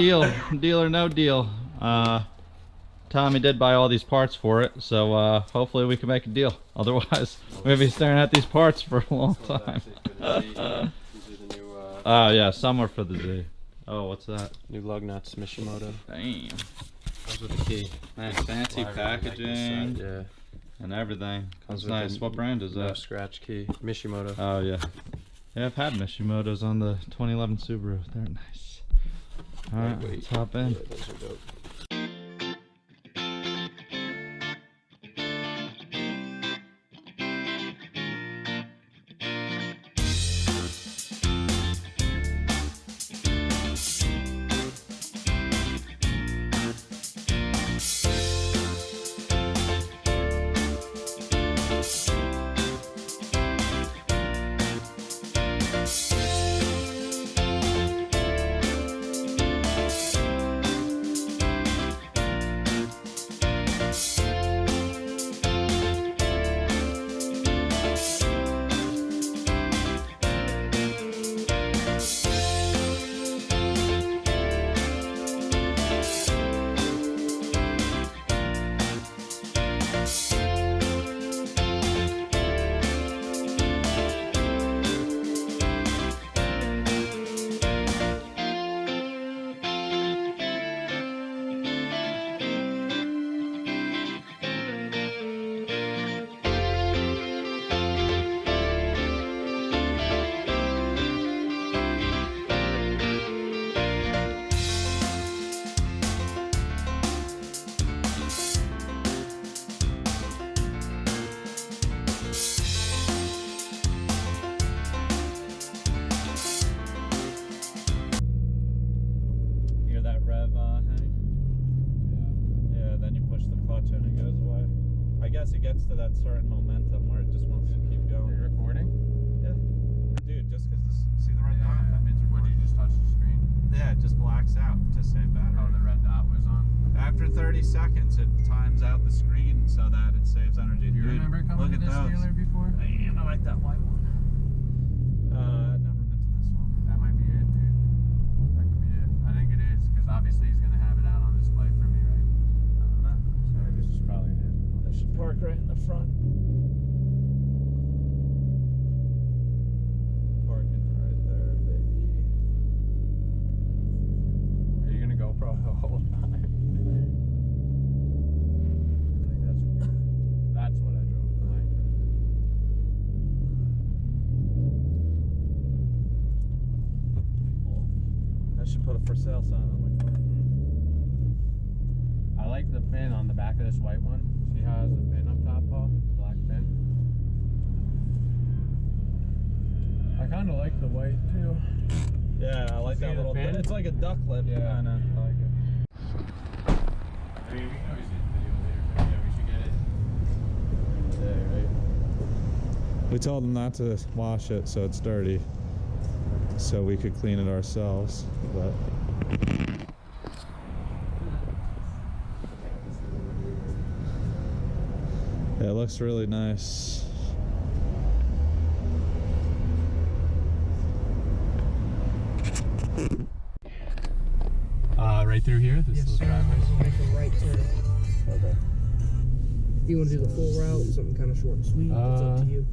Deal or no deal. Tommy did buy all these parts for it, so hopefully we can make a deal. Otherwise, we'll be staring at these parts for a long time. Oh yeah, some are for the Z. Oh, what's that? New lug nuts, Mishimoto. Damn. Comes with the key. Man, fancy packaging. Yeah. And everything. Comes That's nice. What brand is that? No scratch key. Mishimoto. Oh yeah. Yeah, I've had Mishimotos on the 2011 Subaru. They're nice. Alright, let's hop in. Yeah, those are dope. It gets to that certain momentum where it just wants to keep going. Are you recording? Yeah. Dude, just because see the red dot? That means What, did you just touch the screen? Yeah, it just blacks out to save battery. Oh, the red dot was on? After 30 seconons, it times out the screen so that it saves energy. Do you Dude, remember coming to this dealer before? Damn, I like that white one. I've never been to this one. That might be it, dude. That could be it. I think it is, because obviously he's going to have it out on display for me, right? I don't know. So this is probably him. I should park right in the front. Parking right there, baby. Are you going to GoPro the whole time? I think that's weird. That's what I drove tonight. I should put a for sale sign on my car. I like the pin on the back of this white one. See how it has the pin up top, Paul? Black pin. I kind of like the white too. Yeah, I like See that the little. pin? It's like a duck lip. Yeah. Kinda. I like it. I mean, we can always get the video later, but yeah, we should get it today, right? We told them not to wash it so it's dirty, so we could clean it ourselves, but yeah, it looks really nice. Right through here, this little driveway. Make a right turn. Okay. If you want to do the full route, something kind of short and sweet, it's up to you.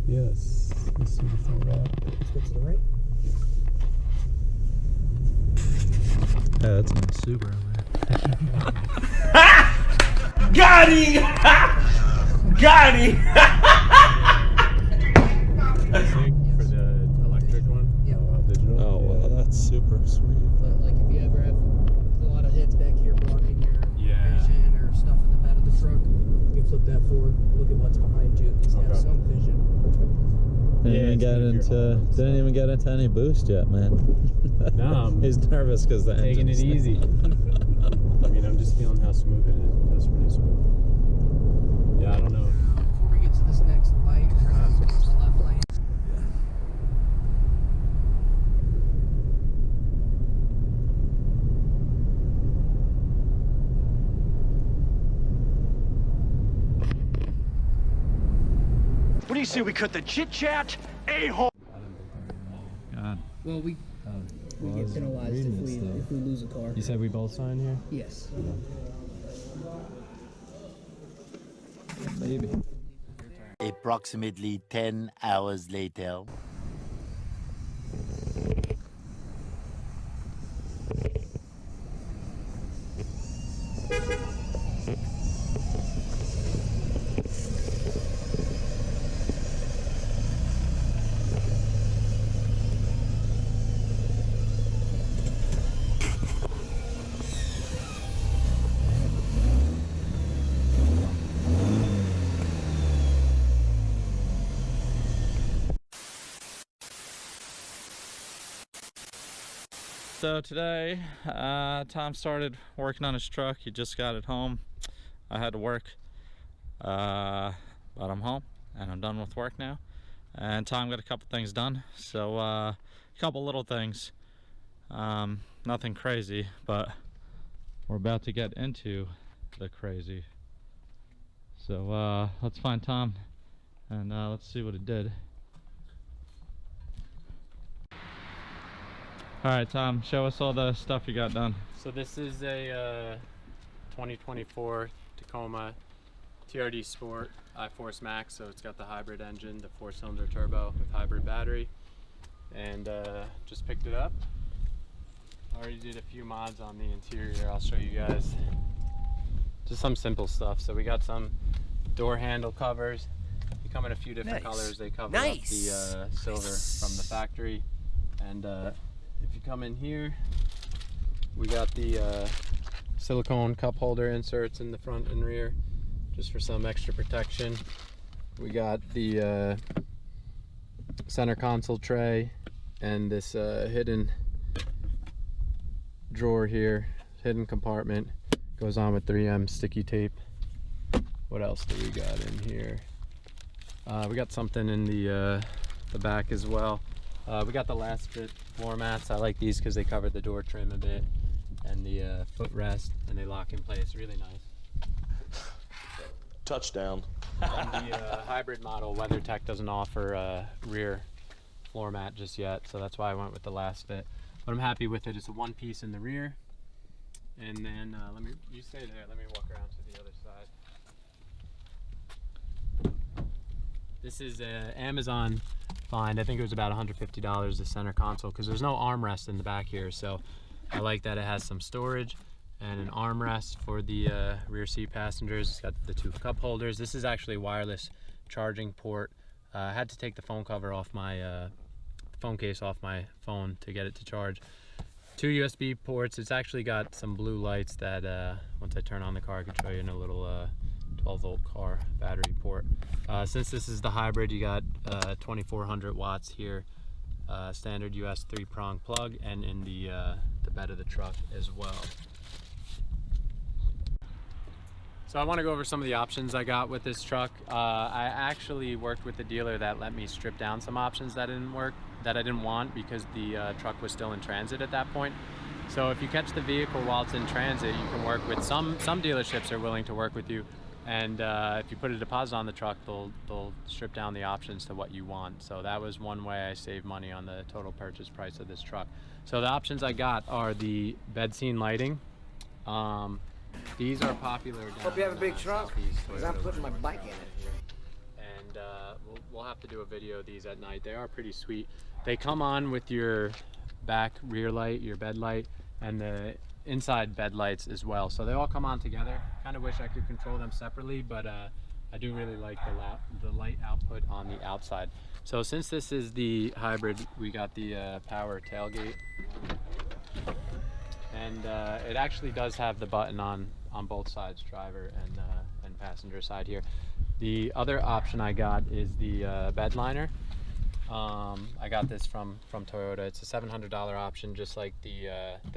Yes. Let's see the full route. Let's go to the right. Yeah, that's nice. Super. Got him! Got him! For the electric one? Yeah. Digital? Oh wow, that's super sweet. But like if you ever have a lot of heads back here blocking your vision or stuff in the bed of the truck, you can flip that forward, look at what's behind you, at least have some vision. Didn't even get into any boost yet, man. No, I'm He's nervous because the taking it engine's easy. I mean, I'm just feeling how smooth it is. That's pretty smooth. Yeah, I don't know. Before we get to this next light, we're going to get to the left lane. What do you say we cut the chit chat? A-hole. God. Well, We get penalized if we lose a car. You said we both sign here? Yes. Maybe. Approximately 10 hours later. So today, Tom started working on his truck. He just got it home. I had to work, but I'm home and I'm done with work now. And Tom got a couple things done. So a couple little things, nothing crazy, but we're about to get into the crazy. So let's find Tom and let's see what it did. Alright, Tom, show us all the stuff you got done. So this is a 2024 Tacoma TRD Sport iForce Max. So it's got the hybrid engine, the 4-cylinder turbo with hybrid battery. And just picked it up. Already did a few mods on the interior. I'll show you guys. Just some simple stuff. So we got some door handle covers. They come in a few different colors. They cover up the silver from the factory. And if you come in here, we got the silicone cup holder inserts in the front and rear, just for some extra protection. We got the center console tray and this hidden drawer here, hidden compartment, goes on with 3M sticky tape. What else do we got in here? We got something in the back as well. We got the last fit floor mats. I like these because they cover the door trim a bit and the footrest, and they lock in place. Really nice. Touchdown. On the hybrid model, WeatherTech doesn't offer a rear floor mat just yet, so that's why I went with the last fit. But I'm happy with it. It's a one piece in the rear, and then you stay there. Let me walk around to the other side. This is an Amazon find. I think it was about $150, the center console, because there's no armrest in the back here. So I like that it has some storage and an armrest for the rear seat passengers. It's got the 2 cup holders. This is actually a wireless charging port. I had to take the phone cover off my phone case off my phone to get it to charge. 2 USB ports. It's actually got some blue lights that once I turn on the car, I can show you in a little 12-volt car battery port. Since this is the hybrid, you got 2400 watts here, standard US 3-prong plug, and in the bed of the truck as well. So I want to go over some of the options I got with this truck. I actually worked with the dealer that let me strip down some options that didn't work, that I didn't want, because the truck was still in transit at that point. So if you catch the vehicle while it's in transit, you can work with some dealerships are willing to work with you. And if you put a deposit on the truck, they'll strip down the options to what you want. So that was one way I saved money on the total purchase price of this truck. So the options I got are the bed scene lighting. These are popular. Hope you have a big truck, because I'm putting my bike in it. And we'll have to do a video of these at night. They are pretty sweet. They come on with your back rear light, your bed light, and the inside bed lights as well. So they all come on together. Kind of wish I could control them separately, but I do really like the light output on the outside. So since this is the hybrid, we got the power tailgate. And it actually does have the button on both sides, driver and passenger side here. The other option I got is the bed liner. I got this from Toyota. It's a $700 option, just like the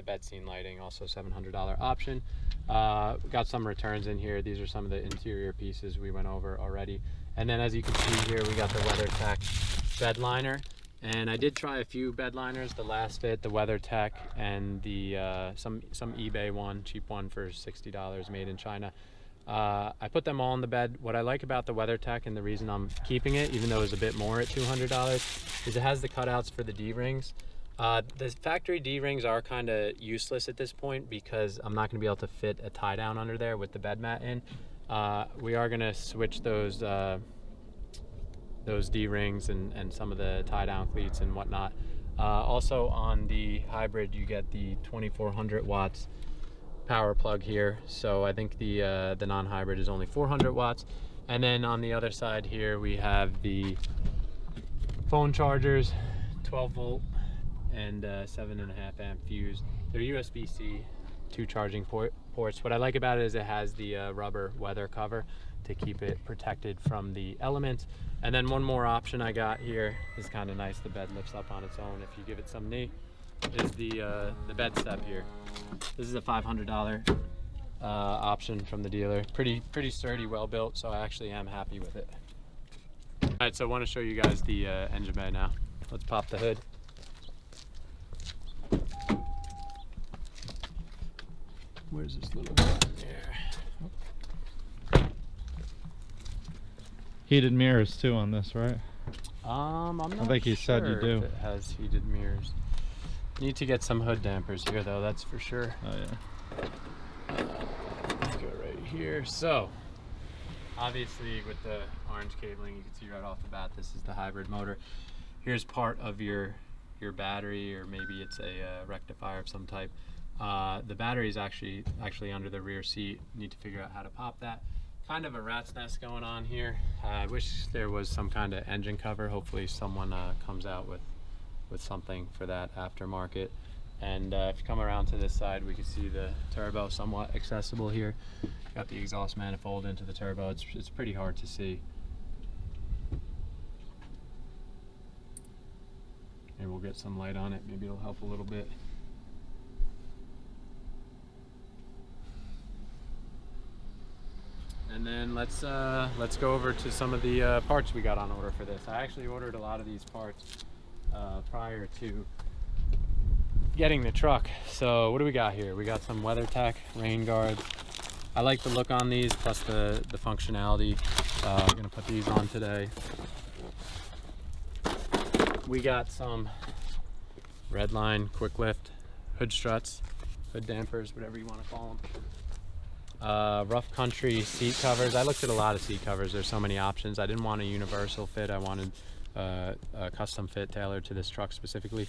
bed scene lighting, also $700 option. We got some returns in here. These are some of the interior pieces we went over already. And then as you can see here, we got the WeatherTech bed liner. And I did try a few bed liners, the Last Fit, the WeatherTech, and the some eBay one, cheap one for $60 made in China. I put them all in the bed. What I like about the WeatherTech, and the reason I'm keeping it, even though it's a bit more at $200, is it has the cutouts for the D-rings. The factory D-rings are kind of useless at this point because I'm not going to be able to fit a tie down under there with the bed mat in. We are going to switch those D-rings and some of the tie down cleats and whatnot. Also on the hybrid, you get the 2400 watts power plug here. So I think the non-hybrid is only 400 watts. And then on the other side here, we have the phone chargers, 12 volt and 7.5 amp fuse. They're USB-C, 2 charging ports. What I like about it is it has the rubber weather cover to keep it protected from the elements. And then one more option I got here is kind of nice. The bed lifts up on its own if you give it some knee. Is the bed step here. This is a $500 option from the dealer. Pretty sturdy, well built. So I actually am happy with it. All right, so I want to show you guys the engine bay now. Let's pop the hood. Where's this little button here? Heated mirrors too on this, right? I'm not I think he said you sure do. if it has heated mirrors. Need to get some hood dampers here though, that's for sure. Oh yeah. Let's go right here. So, obviously with the orange cabling, you can see right off the bat, this is the hybrid motor. Here's part of your battery, or maybe it's a rectifier of some type. The battery is actually under the rear seat. Need to figure out how to pop that. Kind of a rat's nest going on here. I wish there was some kind of engine cover. Hopefully someone comes out with something for that aftermarket. And if you come around to this side, we can see the turbo somewhat accessible here. Got the exhaust manifold into the turbo. It's pretty hard to see. Maybe we'll get some light on it. Maybe it'll help a little bit. And then let's go over to some of the parts we got on order for this. I actually ordered a lot of these parts prior to getting the truck. So what do we got here? We got some WeatherTech rain guards. I like the look on these, plus the functionality. I'm gonna put these on today. We got some Redline quick lift hood struts, hood dampers, whatever you want to call them. Rough Country seat covers. I looked at a lot of seat covers. There's so many options. I didn't want a universal fit. I wanted a custom fit tailored to this truck specifically.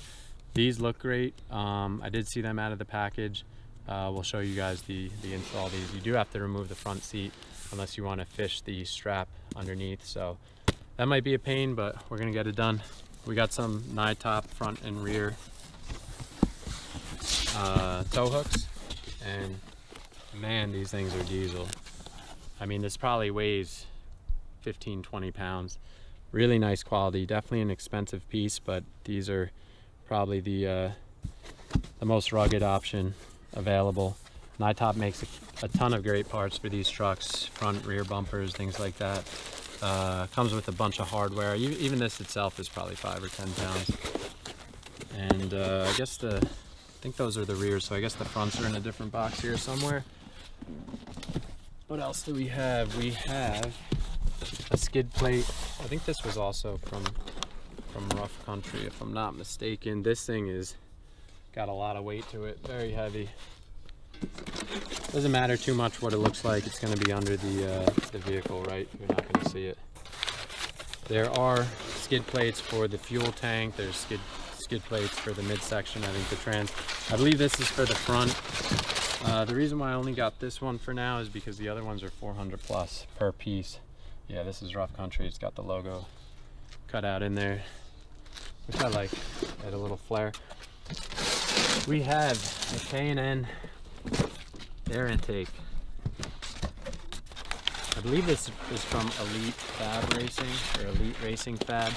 These look great. I did see them out of the package. We'll show you guys the install of these. You do have to remove the front seat unless you want to fish the strap underneath. So that might be a pain, but we're gonna get it done. We got some Nytop front and rear tow hooks, and man, these things are diesel. I mean, this probably weighs 15-20 pounds. Really nice quality. Definitely an expensive piece, but these are probably the most rugged option available. Nytop makes a ton of great parts for these trucks, front, rear bumpers, things like that. Comes with a bunch of hardware. Even this itself is probably 5 or 10 pounds. And I think those are the rears, so I guess the fronts are in a different box here somewhere. What else do we have? We have a skid plate. I think this was also from Rough Country, if I'm not mistaken. This thing is got a lot of weight to it, very heavy. Doesn't matter too much what it looks like. It's going to be under the vehicle, right? You're not going to see it. There are skid plates for the fuel tank. There's skid plates for the midsection. I think the trans. I believe this is for the front. The reason why I only got this one for now is because the other ones are 400 plus per piece. Yeah, this is Rough Country. It's got the logo cut out in there, which I like. Add a little flair. We have a K&N air intake. I believe this is from Elite Fab Racing, or Elite Racing Fab.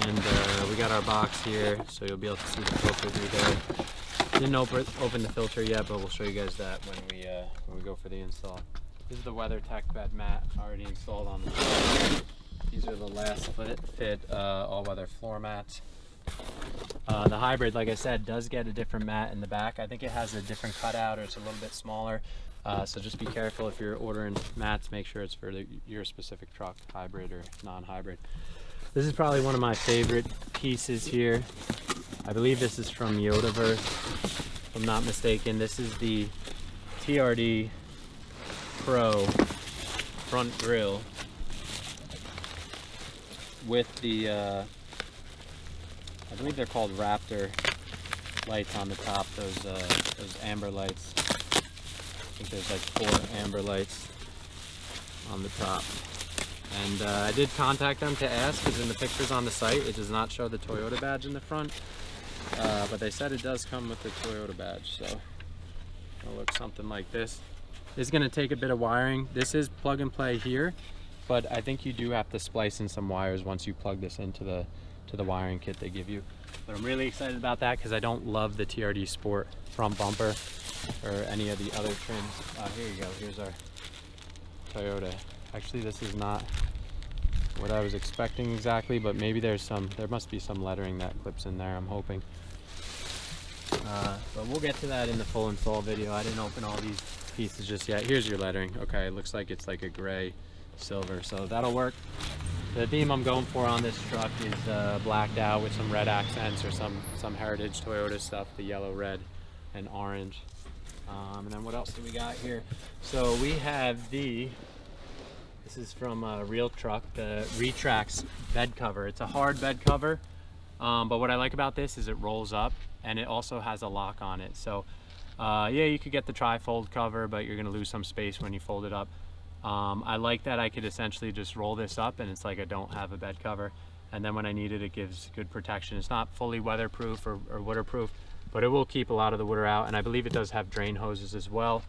And we got our box here, so you'll be able to see the filter through there. Didn't open the filter yet, but we'll show you guys that when we go for the install. This is the WeatherTech bed mat already installed on the floor. These are the last fit all-weather floor mats. The hybrid, like I said, does get a different mat in the back. I think it has a different cutout, or it's a little bit smaller. So just be careful if you're ordering mats. Make sure it's for your specific truck, hybrid or non-hybrid. This is probably one of my favorite pieces here. I believe this is from Yodaverse, if I'm not mistaken. This is the TRD Pro front grille with the, I believe they're called Raptor lights on the top, those amber lights. I think there's like 4 amber lights on the top. And I did contact them to ask, because in the pictures on the site it does not show the Toyota badge in the front, but they said it does come with the Toyota badge, so it'll look something like this. It's going to take a bit of wiring. This is plug and play here, but I think you do have to splice in some wires once you plug this into the wiring kit they give you. But I'm really excited about that because I don't love the TRD Sport front bumper or any of the other trims. Here you go, here's our Toyota. Actually, this is not what I was expecting exactly, but maybe there must be some lettering that clips in there, I'm hoping. But we'll get to that in the full install video. I didn't open all these pieces just yet. Here's your lettering. Okay, it looks like it's like a gray silver, so that'll work. The theme I'm going for on this truck is blacked out with some red accents or some heritage Toyota stuff, the yellow, red, and orange. And then what else do we got here? So we have this is from Real Truck, the Retrax bed cover. It's a hard bed cover, but what I like about this is it rolls up and it also has a lock on it. So yeah, you could get the tri-fold cover, but you're gonna lose some space when you fold it up. I like that I could essentially just roll this up and it's like I don't have a bed cover. And then when I need it, it gives good protection. It's not fully weatherproof or waterproof, but it will keep a lot of the water out. And I believe it does have drain hoses as well,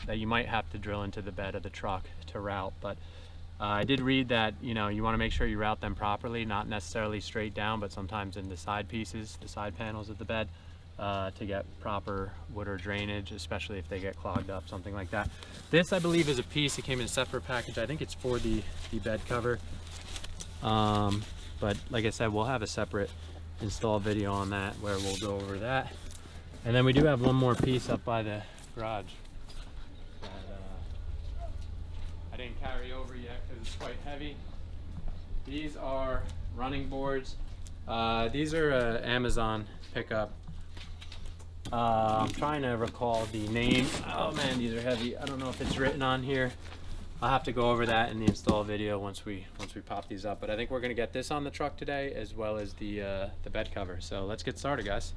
that you might have to drill into the bed of the truck to route. But I did read that, you know, you want to make sure you route them properly, not necessarily straight down, but sometimes in the side pieces, the side panels of the bed, to get proper water drainage, especially if they get clogged up, something like that. This, I believe, is a piece. It came in a separate package. I think it's for the bed cover. But like I said, we'll have a separate install video on that where we'll go over that. And then we do have one more piece up by the garage that I didn't carry over yet because it's quite heavy. These are running boards. These are Amazon pickup. I'm trying to recall the name. Oh man, these are heavy. I don't know if it's written on here. I'll have to go over that in the install video once we pop these up. But I think we're gonna get this on the truck today, as well as the bed cover. So let's get started, guys.